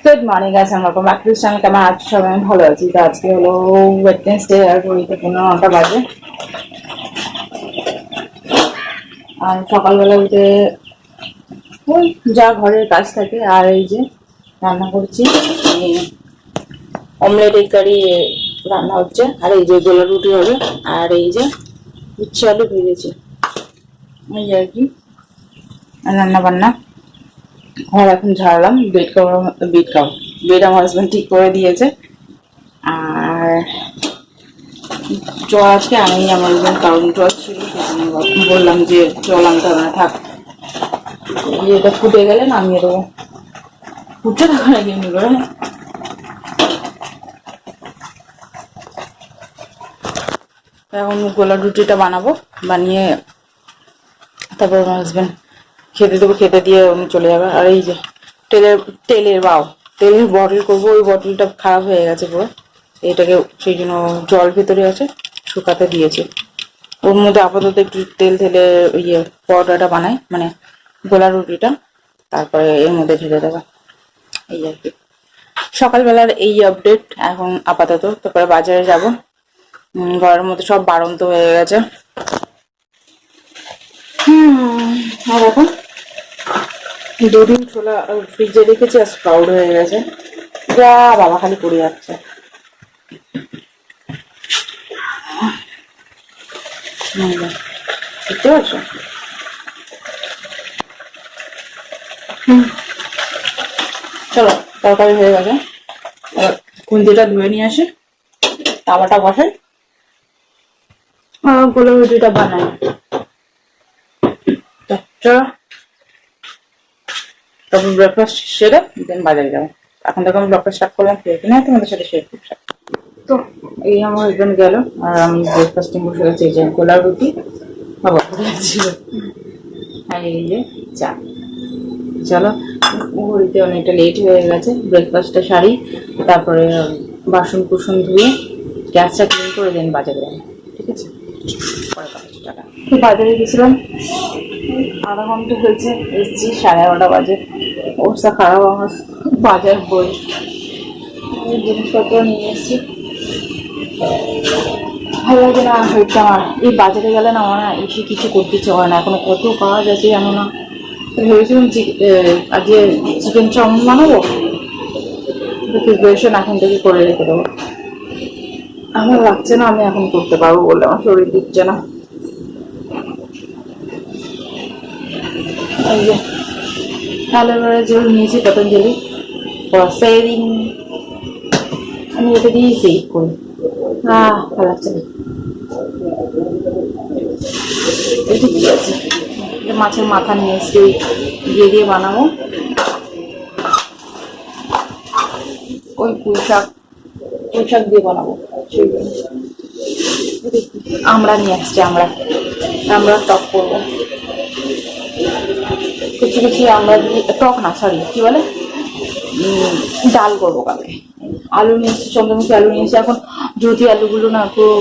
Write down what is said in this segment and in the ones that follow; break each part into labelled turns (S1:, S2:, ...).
S1: Good morning guys, welcome back to channel. কেমন আছো সবাই? আমি ভালো আছি। তো আজকে হলো ওয়েডনেসডে আর ঘড়িতে 9:30 বাজে। আর সকালবেলা উঠে ওই যা ঘরের কাজ থাকে, আর এই যে রান্না করছি, অমলেট এগ কারি রান্না হচ্ছে, আর এই যে গোলা রুটি হবে, আর এই যে উচ্ছে আলু ভেজেছি, এই আর কি রান্না বান্না। ঘর এখন ঝাড়লাম, বেড আমার হাজবেন্ড ঠিক করে দিয়েছে। আর জল আজকে আমি আমার কারণ জল ছিল, সেখানে বললাম যে জল আনতে হবে না, থাক, এটা ফুটে গেলে নামিয়ে দেবো। ফুটে থাকা নাকি এমনি করে। এখন গোলা রুটিটা বানাবো, বানিয়ে তারপর আমার হাজবেন্ড খেতে দেবো, খেতে দিয়ে উনি চলে যাবে। আর এই যে তেলের বটল করবো, ওই বটলটা খারাপ হয়ে গেছে পুরো, এটাকে সেই জন্য জল ভেতরে আছে, শুকাতে দিয়েছে। ওর মধ্যে আপাতত একটু তেল ঢেলে পরোটাটা বানাই, মানে গোলা রুটিটা, তারপরে এর মধ্যে ঢেলে দেবো, এই আর কি সকালবেলার এই আপডেট। এখন আপাতত তারপরে বাজারে যাব, ঘরের মধ্যে সব বাড়ন্ত হয়ে গেছে। আর এখন দুদিন ছোলা ফ্রিজে রেখেছি, আর স্প্রাউড হয়ে গেছে, যা বাবা খালি পড়ে যাচ্ছে। বুঝতে পারছো? চলো, তরকারি হয়ে গেছে, এবার খুন্তিটা ধুয়ে নিয়ে আসি, তাওয়াটা বসাই, গোলা রুটিটা বানাই। চলো, তারপর ব্রেকফাস্ট সেরে দেন বাজারে যাবো। এখন থেকে আমি ব্লগটা স্টার্ট করলাম, খেয়ে কিনে তোমাদের সাথে শেয়ার করছি। তো এই আমার হাজবেন্ড গেল, আর আমি ব্রেকফাস্টিং বসে গেছি। এই যে গোলা রুটি, বাবা ছিল, আর এই যে চা। চলো, ঘড়িতে অনেকটা লেট হয়ে গেছে, ব্রেকফাস্টটা সারি, তারপরে বাসন কুসন ধুয়ে গ্যাসটা ক্লিন করে দেন বাজারে যাবো, ঠিক আছে? পরে টাকা তো বাজারে গেছিলাম, আধা ঘন্টা হয়েছে, এসছি 11:30 বাজে। অবস্থা খারাপ আমার, বাজার বই জিনিসপত্র নিয়ে এসছি, ভালো লাগে না হয়েছে আমার। এই বাজারে গেলে না আমার এসে কিছু করতে ইচ্ছে হয় না, এখনো কত কাজ আছে জানো না। ভেবেছিলাম আজকে চিকেন চাউমিন বানাবো, প্রিপারেশন এখন থেকে করে রেখে দেবো। আমার লাগছে না আমি এখন করতে পারবো বলে, আমার শরীর দিচ্ছে না। এই যে অ্যালোভেরা জেল নিয়েছি পতঞ্জলি সেভিং, আমি এটা দিয়েই সেভ করি। ভালো লাগছে না, এটা কি আছে, মাছের মাথা নিয়ে এসছি, দিয়ে বানাবো। ওই পুঁই শাক দিয়ে বানাবো। আমরা নিয়ে আসছি, আমরা টক করবো, কিছু আমরা দিয়ে টক না, সরি কি বলে, ডাল করবো কালকে। আলু নিয়েছি, চন্দ্রমুখী আলু নিয়েছি। এখন যদি আলুগুলো না পুরো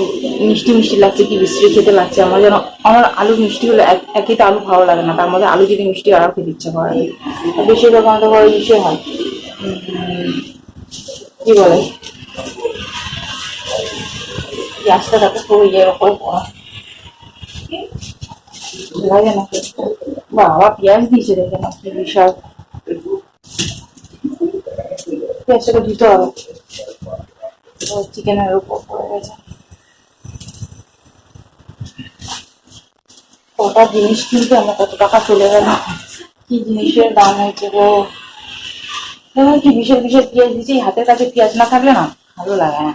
S1: মিষ্টি মিষ্টি লাগছে, কি বিশ্রী খেতে লাগছে আমার, যেন আমার আলু মিষ্টি হলে একই তো আলু ভালো লাগে না, তার মধ্যে আলু যদি মিষ্টি আরও খেতে ইচ্ছা করে। বেশিরভাগ আমাদের ঘরে ইসে হয়, কি বলে, গ্যাসটা তাকে পুরো ইয়ের ওপরে পড়া লাগে না। বাবা পেঁয়াজ দিয়েছে, দেখে না কি বিশাল, পেঁয়াজটাকে দিতে হবে, চিকেনের উপর পড়ে গেছে। কটা জিনিস কিনতে আমার কত টাকা চলে গেল, কি জিনিসের দাম হয়েছে গো। কি বিশাল বিশাল পেঁয়াজ দিচ্ছি, হাতের কাছে পেঁয়াজ না থাকলে না ভালো লাগে না,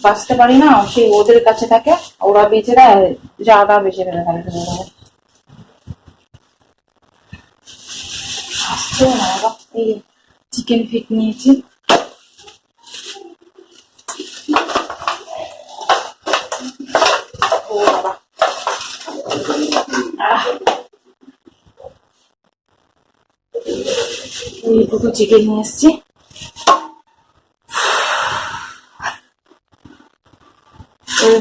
S1: বাঁচতে পারি না। সেই ওদের কাছে থাকে, ওরা বেঁচে দেয়, যা বেঁচে দেবে খালি আসছেও না। এই চিকেন ফিট নিয়েছি, ও বাবা, এইটুকু চিকেন নিয়ে এসছি।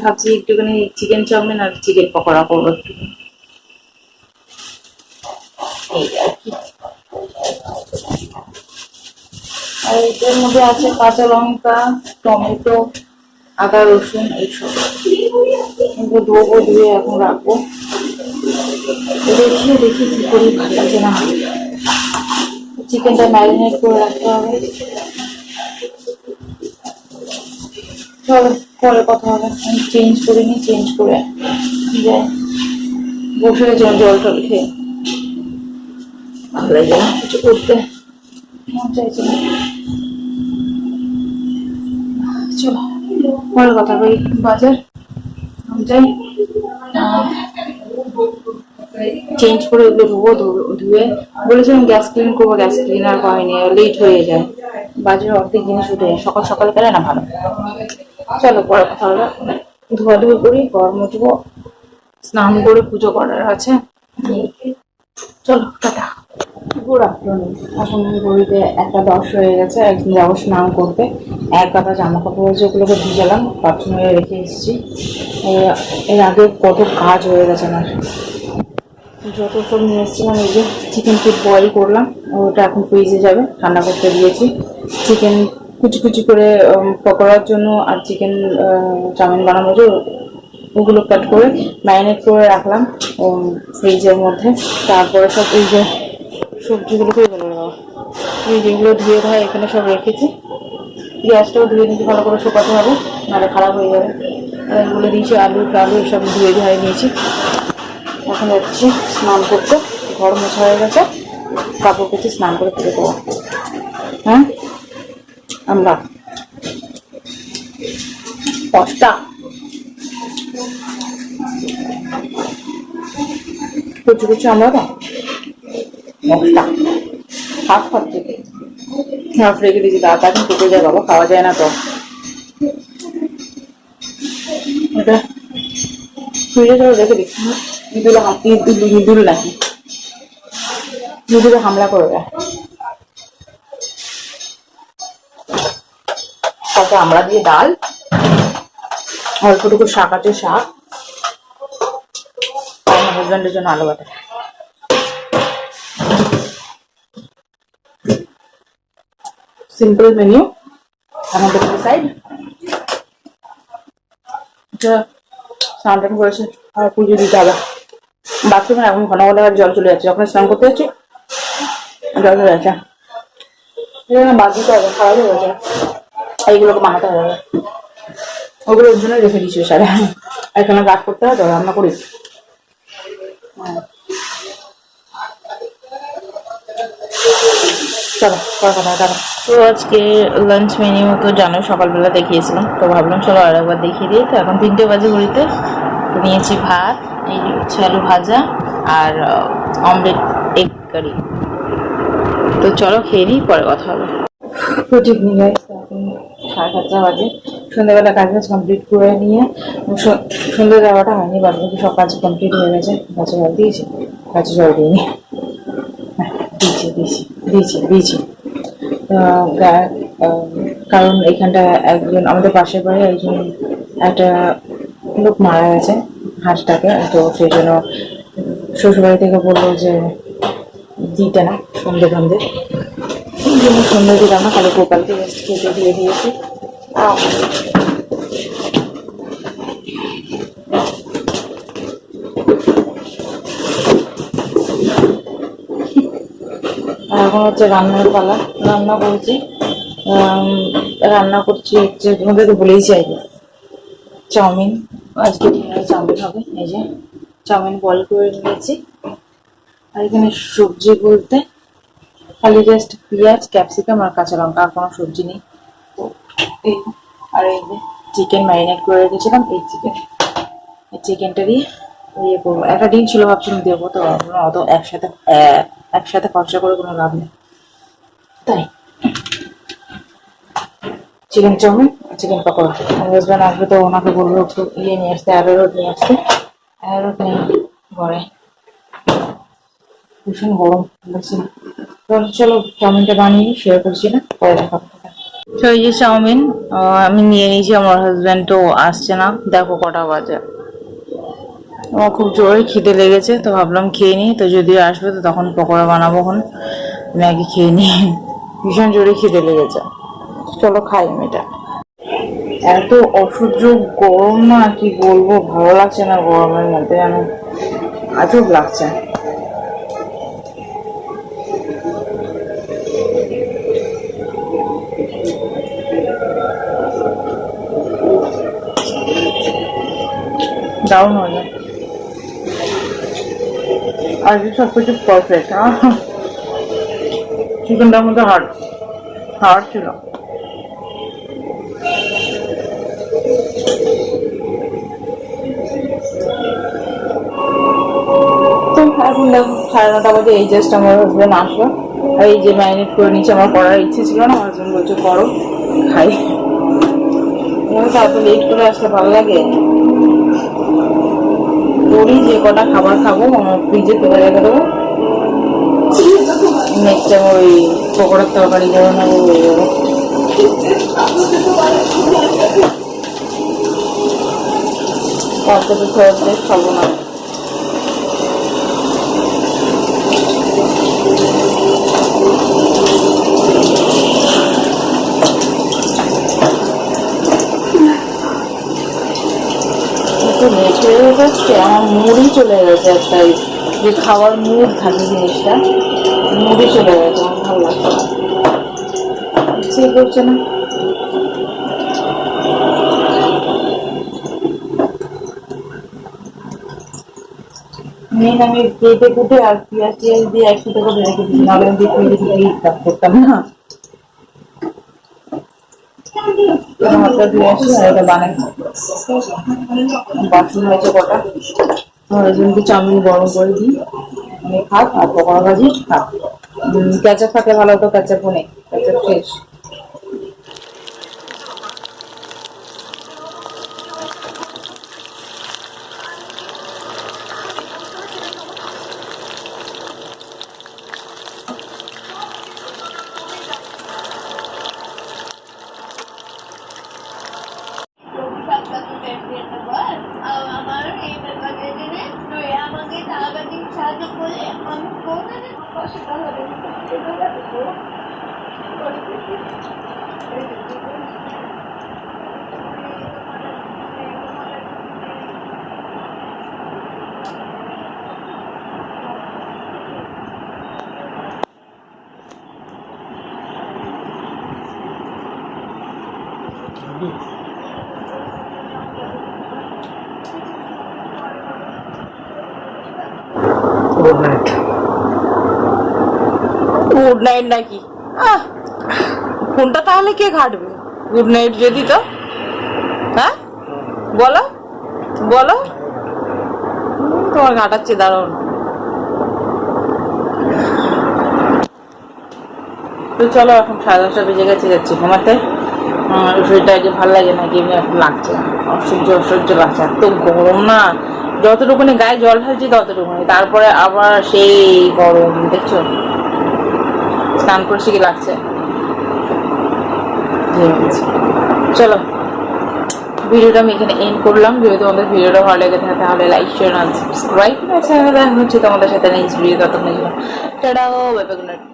S1: ভাবছি একটুখানি চিকেন চাউমিন আর চিকেন পকোড়া করবো একটু, এই আর কি। আর এটার মধ্যে আছে কাঁচা লঙ্কা, টমেটো, আদা, রসুন এইসব। কিন্তু ধোবো, ধুয়ে এখন রাখবো। দেখি কি করি, ভালো লাগে না। চিকেনটা ম্যারিনেট করে রাখতে হবে। চলো পরে কথা হবে। আমি চেঞ্জ করে নিই, চেঞ্জ করে যাই। বসে গেছিলাম জল টল খেয়ে, ভালো লাগে না কিছু করতে, মন চাইছে না। চলো পরে কথা বলি। বাজার যাই, চেঞ্জ করে ওগুলো ধোবো, ধুয়ে বলেছিলাম গ্যাস ক্লিন করবো, গ্যাস ক্লিনার হয়নি, লেট হয়ে যায়। বাজারে অর্ধেক জিনিস উঠে যায়, সকাল সকাল গেলে না ভালো। চলো পরে কথা হবে। ধোয়াধুয়ি করি, ঘর মুছবো, স্নান করে পুজো করার আছে। চলো টাটা। Good afternoon. এখন ঘড়িতে 1:10 হয়ে গেছে। একদিন যাবো স্নান করতে। এক গাদা জামা কাপড় হয়েছে, ওগুলোকে ভিজালাম, বাথরুমে রেখে এসেছি। এর আগে কত কাজ হয়ে গেছে আমার, যত সব নিয়ে এসেছিলাম। এই যে চিকেন ফিট বয়েল করলাম, ওটা এখন ফ্রিজে যাবে, ঠান্ডা করতে দিয়েছি। চিকেন কুচি কুচি করে পকোড়ার জন্য আর চিকেন চাউমিন বানানোর জন্য ওগুলো কাট করে ম্যারিনেট করে রাখলাম ফ্রিজের মধ্যে। তারপরে সব এই যে সবজিগুলোকে বলে দেওয়া, এই যেগুলো ধুয়ে ধোয়া এখানে সব রেখেছি। পেঁয়াজটাও ধুয়ে নিতে ভালো করে শুকাতে হবে, নাহলে খারাপ হয়ে যাবে। আর এগুলো দিয়েছি, আলু টালু সব ধুয়ে ধুয়ে নিয়েছি। এখন যাচ্ছি স্নান করতে, ঘর মোছা হয়ে গেছে, কাপড় কেচে স্নান করে ফিরে দেবো। হ্যাঁ আমরা 10টা কুচু কুচু, আমরা তো 10টা হাফ খাচ্ছি, হাফ রেখে দিয়েছি। তাড়াতাড়ি কেটে যায় বাবা, খাওয়া যায় না তো। এটা ফ্রিজে করে রেখে দিচ্ছি। ইঁদুর নাকি, ইঁদুরে হামলা করে দেয়। তারপর আমরা দিয়ে ডাল, অল্পটুকু শাক আছে, শাক, আমার হাজব্যান্ডের জন্য আলু বাটা। সিম্পল মেনু আমাদের সাইড। এটা স্নান টান করেছে, আর পুজো দিতে হবে। বাথরুমে এখন ঘন ঘন জল চলে যাচ্ছে, যখন স্নান করতে যাচ্ছি জল চলে যাচ্ছে। বাদ দিতে হবে, খারাপ হয়ে গেছে, এইগুলোকে বানাতে হবে। ওগুলো ওর জন্য রেখে দিচ্ছি সারা। এখানে কাজ করতে হয় তো, রান্না করি। চলো কথা। তো আজকে লাঞ্চ মেনু তো জানো, সকালবেলা দেখিয়েছিলাম, তো ভাবলাম চলো আর একবার দেখিয়ে দিই। তো এখন 3টে বাজে ঘড়িতে। নিয়েছি ভাত, এই হচ্ছে আলু ভাজা আর অমলেট এগ কারি। তো চলো খেয়ে নিই, পরে কথা হবে। গুড ইভিনিং গাইস, এখন 7:30 বাজে। সন্ধ্যাবেলা কাজ কমপ্লিট করে নিয়ে, সন্ধ্যে যাওয়াটা হয়নি, বাদ বাকি সব কাজ কমপ্লিট হয়ে গেছে। গাছে জল দিয়েছি, গাছে জল দিইনি, দিয়েছি। কারণ এখানটা একজন আমাদের পাশের বাড়ি একজন একটা লোক মারা গেছে হার্ট অ্যাটাকে। তো সেই জন্য শ্বশুরবাড়ি থেকে বললো যে দিতে না, সন্ধে এই জন্য সন্ধ্যে দিলাম না, খালি গোপালকে খেতে দিয়ে দিয়েছি। এখন হচ্ছে রান্নার পালা, রান্না করছি হচ্ছে, তোমাদের তো বলেই চাইবে চাউমিন। আজকে চাউমিন হবে। এই যে চাউমিন বয়েল করে নিয়েছি। আর এখানে সবজি বলতে খালি জাস্ট পেঁয়াজ, ক্যাপসিকাম আর কাঁচা লঙ্কা, আর কোনো সবজি নেই। তো এই, আর এই যে চিকেন ম্যারিনেট করে রেখেছিলাম, এই চিকেনটা দিয়ে ইয়ে করবো। একটা ডিম ছিল, ভাবছিলাম দেবো, তো অত একসাথে খরচা করে কোনো লাভ নেই, তাই চিকেন চাউমিন, চিকেন পকোড়া। আমার হাজব্যান্ড আসবে, তো ওনাকে বলবো একটু ইয়ে নিয়ে আসতে, অ্যারোরুট নিয়ে আসতে। অ্যারোরুট নেই ঘরে, ভীষণ গরম লাগছে না। চলো চাউমিনটা বানিয়ে শেয়ার করছি না, পরে দেখা হবে। তো এই যে চাউমিন আমি নিয়ে নিয়েছি, আমার হাজব্যান্ড তো আসছে না, দেখো কটা বাজে। আমার খুব জোরে খিদে লেগেছে, তো ভাবলাম খেয়ে নিই। তো যদিও আসবে তো তখন পকোড়া বানাবো, এখন ম্যাগি খেয়ে নিই। ভীষণ জোরে খিদে লেগেছে। চলো খাই আমি এটা। এত অসহ্য গরম না, কি বলবো, ভালো লাগছে না গরমের মধ্যে, যেন আজব লাগছে। দারুণ হলো, আজকে সবকিছু পারফেক্ট। চিকেনটার মধ্যে হার্ড হার্ড ছিল। তো এখন দেখো 9:30 বাজে, এই জাস্ট আমার হাজবেন্ড আসলো। আর এই যে ম্যারিনেট করে নিচ্ছে, আমার করার ইচ্ছে ছিল না, আমার হাজবেন্ড বলছে করো, খাই। তো এত লেট করে আসলে ভালো লাগে। করি যে কটা খাবার খাবো আমার ফ্রিজে তুলে রেখে দেবো, নেক্সট টাইম ওই পকোড়ার তরকারি করে নেবো, হয়ে যাবো। অল্প তো খাবো না। ছেড়ে যাচ্ছে, আমার মুড়ি চলে গেছে একটা, যে খাওয়ার মুড থাকে জিনিসটা, মুড়ি চলে গেছে, আমার ভালো লাগছে না, ইচ্ছে করছে না। মেন আমি কেটে কুটে আর পেঁয়াজ টিয়াজ দিয়ে একসাথে করে রেখে দিচ্ছি, নাহলে আমি ফ্রিজে দিয়ে করতাম না। হাতটা ধুয়ে আসি আর এটা বানাই। বাসন হয়েছে কটা, হাজবেন্ডকে চাউমিন গরম করে দিই, আমি খাক আর পকোড়া ভাজি খাক। ক্যাচাপ থাকলে ভালো হতো, ক্যাচাপও নেই, ক্যাচাপ শেষ।
S2: Good night.
S1: গুড নাইট নাকি? ফোনটা তাহলে কে ঘাটবে গুড নাইট যদি? তো হ্যাঁ বলো বলো, তোমার ঘাটাচ্ছে, দারুণ। তো চলো, এখন 10:30 বেজে গেছে, যাচ্ছি ঘুমাতে। শরীরটা যে ভালো লাগে না, কি এখন লাগছে, অসহ্য লাগছে, এত গরম না, যতটুকুনি গায়ে জল ঢালছি ততটুকুনি, তারপরে আবার সেই গরম, দেখছো স্নান করছি কি লাগছে। চলো, ভিডিওটা আমি এখানে এন্ড করলাম। যদি তোমাদের ভিডিওটা ভালো লেগে থাকে তাহলে লাইক শেয়ার আর সাবস্ক্রাইব। আচ্ছা, দেখা হচ্ছে তোমাদের সাথে নেক্সট ভিডিও, ততক্ষণ tata, bye bye, good night.